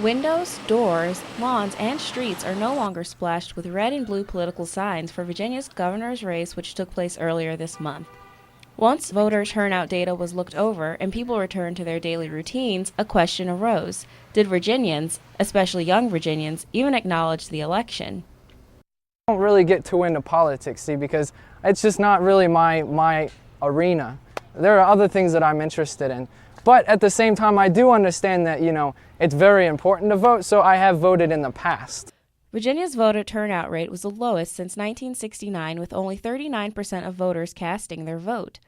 Windows, doors, lawns, and streets are no longer splashed with red and blue political signs for Virginia's governor's race, which took place earlier this month. Once voter turnout data was looked over and people returned to their daily routines, a question arose. Did Virginians, especially young Virginians, even acknowledge the election? I don't really get too into politics, see, because it's just not really my arena. There are other things that I'm interested in. But at the same time, I do understand that, it's very important to vote, so I have voted in the past. Virginia's voter turnout rate was the lowest since 1969, with only 39% of voters casting their vote.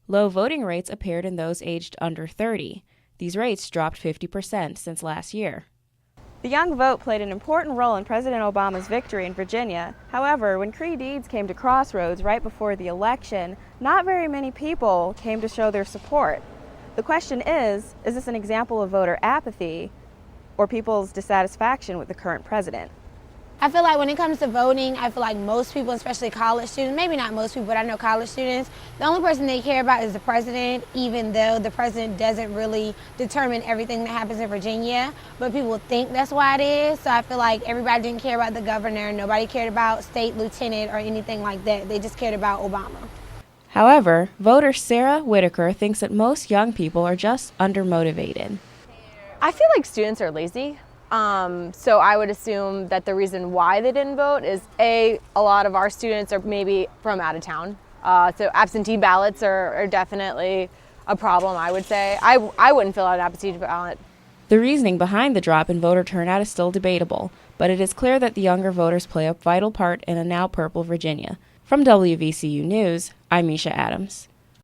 Low voting rates appeared in those aged under 30. These rates dropped 50% since last year. The young vote played an important role in President Obama's victory in Virginia. However, when Cree deeds came to crossroads right before the election, not very many people came to show their support. The question is this an example of voter apathy or people's dissatisfaction with the current president? I feel like when it comes to voting, I feel like most people, especially college students, maybe not most people, but I know college students, the only person they care about is the president, even though the president doesn't really determine everything that happens in Virginia, but people think that's why it is. So I feel like everybody didn't care about the governor, nobody cared about state lieutenant or anything like that. They just cared about Obama. However, voter Sarah Whitaker thinks that most young people are just undermotivated. I feel like students are lazy. So I would assume that the reason why they didn't vote is a lot of our students are maybe from out of town. So absentee ballots are definitely a problem, I would say. I wouldn't fill out an absentee ballot. The reasoning behind the drop in voter turnout is still debatable, but it is clear that the younger voters play a vital part in a now purple Virginia. From WVCU News, I'm Misha Adams.